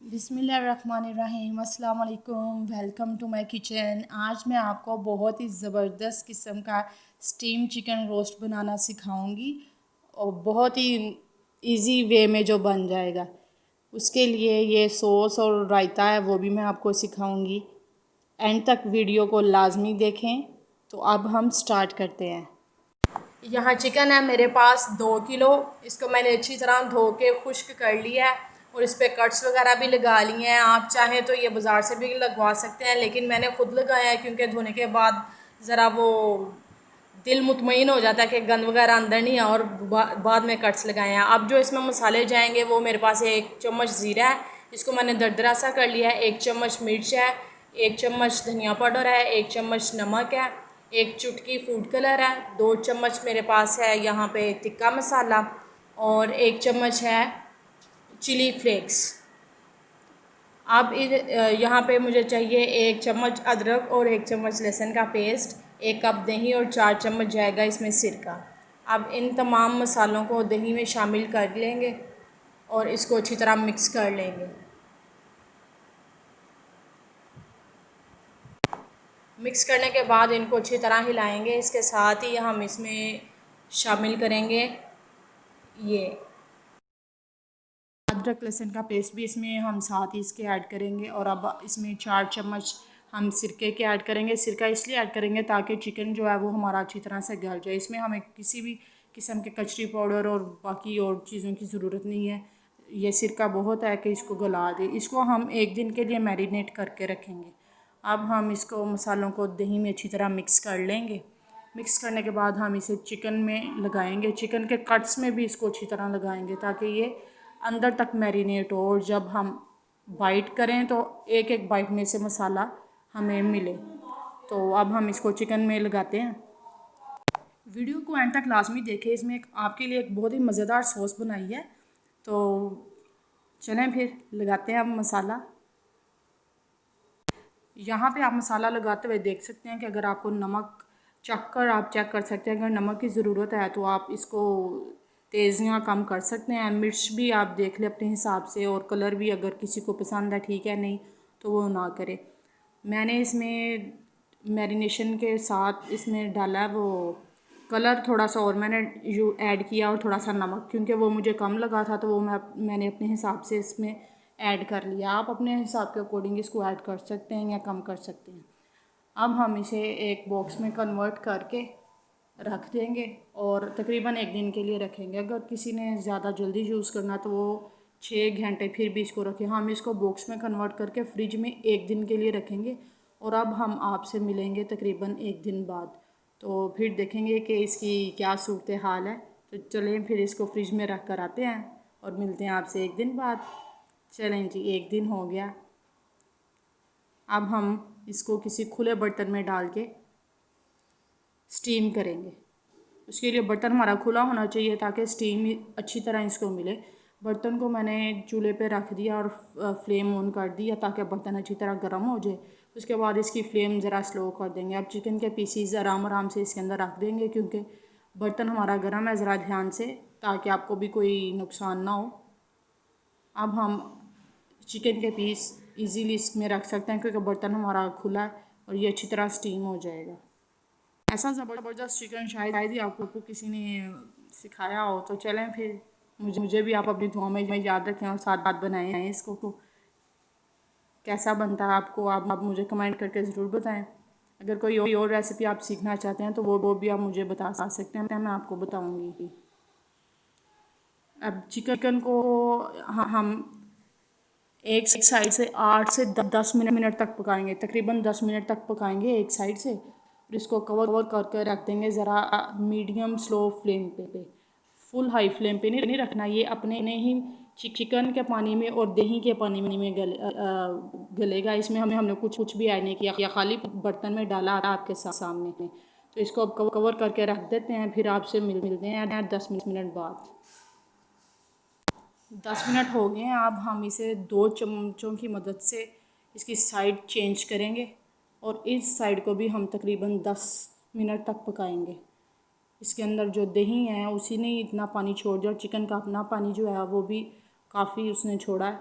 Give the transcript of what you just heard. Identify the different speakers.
Speaker 1: बिस्मिल्लाहिर्रहमानिर्रहीम। अस्सलाम वालेकुम, वेलकम टू माय किचन। आज मैं आपको बहुत ही ज़बरदस्त किस्म का स्टीम चिकन रोस्ट बनाना सिखाऊंगी और बहुत ही इजी वे में जो बन जाएगा। उसके लिए ये सॉस और रायता है वो भी मैं आपको सिखाऊंगी। एंड तक वीडियो को लाजमी देखें। तो अब हम स्टार्ट करते हैं। यहाँ चिकन है मेरे पास 2 किलो। इसको मैंने अच्छी तरह धो के खुश्क कर लिया है और इस पर कट्स वगैरह भी लगा लिए हैं। आप चाहें तो ये बाज़ार से भी लगवा सकते हैं, लेकिन मैंने ख़ुद लगाया है क्योंकि धोने के बाद ज़रा वो दिल मुतमईन हो जाता है कि गंद वगैरह अंदर नहीं है, और बाद में कट्स लगाए हैं। अब जो इसमें मसाले जाएंगे वो मेरे पास 1 चम्मच ज़ीरा है, इसको मैंने दरदरा सा कर लिया है। 1 चम्मच मिर्च है, 1 चम्मच धनिया पाउडर है, 1 चम्मच नमक है, 1 चुटकी फूड कलर है, 2 चम्मच मेरे पास है यहाँ पे टिक्का मसाला, और 1 चम्मच है चिली फ्लेक्स। अब यहाँ पे मुझे चाहिए 1 चम्मच अदरक और 1 चम्मच लहसुन का पेस्ट, 1 कप दही और 4 चम्मच जाएगा इसमें सिरका। अब इन तमाम मसालों को दही में शामिल कर लेंगे और इसको अच्छी तरह मिक्स कर लेंगे। मिक्स करने के बाद इनको अच्छी तरह हिलाएंगे। इसके साथ ही हम इसमें शामिल करेंगे ये अदरक लहसुन का पेस्ट भी इसमें हम साथ ही इसके ऐड करेंगे। और अब इसमें 4 चम्मच हम सिरके के ऐड करेंगे। सिरका इसलिए ऐड करेंगे ताकि चिकन जो है वो हमारा अच्छी तरह से गल जाए। इसमें हमें किसी भी किस्म के कचरी पाउडर और बाकी और चीज़ों की ज़रूरत नहीं है। ये सिरका बहुत है कि इसको गला दे। इसको हम 1 दिन के लिए मैरिनेट करके रखेंगे। अब हम इसको मसालों को दही में अच्छी तरह मिक्स कर लेंगे। मिक्स करने के बाद हम इसे चिकन में लगाएंगे। चिकन के कट्स में भी इसको अच्छी तरह लगाएंगे ताकि ये अंदर तक मैरिनेट हो, और जब हम बाइट करें तो एक एक बाइट में से मसाला हमें मिले। तो अब हम इसको चिकन में लगाते हैं। वीडियो को एंड तक लाजमी देखें, इसमें आपके लिए एक बहुत ही मज़ेदार सॉस बनाई है। तो चलें फिर लगाते हैं अब मसाला। यहाँ पे आप मसाला लगाते हुए देख सकते हैं कि अगर आपको नमक आप चेक कर सकते हैं। अगर नमक की ज़रूरत है तो आप इसको तेज़ या कम कर सकते हैं। मिर्च भी आप देख लें अपने हिसाब से, और कलर भी अगर किसी को पसंद है ठीक है, नहीं तो वो ना करे। मैंने इसमें मैरिनेशन के साथ इसमें डाला वो कलर थोड़ा सा, और मैंने ऐड किया, और थोड़ा सा नमक क्योंकि वो मुझे कम लगा था तो वो मैंने अपने हिसाब से इसमें ऐड कर लिया। आप अपने हिसाब के अकॉर्डिंग इसको ऐड कर सकते हैं या कम कर सकते हैं। अब हम इसे एक बॉक्स में कन्वर्ट करके रख देंगे और तकरीबन 1 दिन के लिए रखेंगे। अगर किसी ने ज़्यादा जल्दी यूज़ करना तो वो 6 घंटे फिर भी इसको रखें। हम इसको बॉक्स में कन्वर्ट करके फ्रिज में 1 दिन के लिए रखेंगे। और अब हम आपसे मिलेंगे तकरीबन 1 दिन बाद, तो फिर देखेंगे कि इसकी क्या सूरत हाल है। तो चलें फिर इसको फ्रिज में रख कर आते हैं और मिलते हैं आपसे 1 दिन बाद। चलें जी, 1 दिन हो गया। अब हम इसको किसी खुले बर्तन में डाल के स्टीम करेंगे। उसके लिए बर्तन हमारा खुला होना चाहिए ताकि स्टीम अच्छी तरह इसको मिले। बर्तन को मैंने चूल्हे पे रख दिया और फ्लेम ऑन कर दिया ताकि बर्तन अच्छी तरह गर्म हो जाए। उसके बाद इसकी फ्लेम ज़रा स्लो कर देंगे। अब चिकन के पीसीज आराम आराम से इसके अंदर रख देंगे क्योंकि बर्तन हमारा गर्म है। ज़रा ध्यान से, ताकि आपको भी कोई नुकसान ना हो। अब हम चिकन के पीस इजीली इसमें रख सकते हैं क्योंकि बर्तन हमारा खुला है और ये अच्छी तरह स्टीम हो जाएगा। ऐसा ज़बरदस्त चिकन शायद ही आपको किसी ने सिखाया हो। तो चलें फिर, मुझे भी आप अपनी दुआ में याद रखें और साथ बात बनाएं हैं इसको। तो कैसा बनता है आपको, आप मुझे कमेंट करके ज़रूर बताएं। अगर कोई और रेसिपी आप सीखना चाहते हैं तो वो भी आप मुझे बता सकते हैं, मैं आपको बताऊँगी। अब चिकन को हम एक साइड से 8 से 10 मिनट तक पकाएंगे। तकरीबन 10 मिनट तक पकाएंगे एक साइड से, और इसको कवर करके रख देंगे ज़रा मीडियम स्लो फ्लेम पे। फुल हाई फ्लेम पे नहीं रखना। ये अपने ही चिकन के पानी में और दही के पानी में गलेगा। इसमें हमने कुछ भी ऐड नहीं किया या खाली बर्तन में डाला आपके सामने। तो इसको अब कवर करके रख देते हैं। फिर आपसे मिलते हैं 10 मिनट बाद। 10 मिनट हो गए हैं। अब हम इसे 2 चम्मचों की मदद से इसकी साइड चेंज करेंगे और इस साइड को भी हम तकरीबन 10 मिनट तक पकाएंगे। इसके अंदर जो दही है उसी ने इतना पानी छोड़ दिया, और चिकन का अपना पानी जो है वो भी काफ़ी उसने छोड़ा है।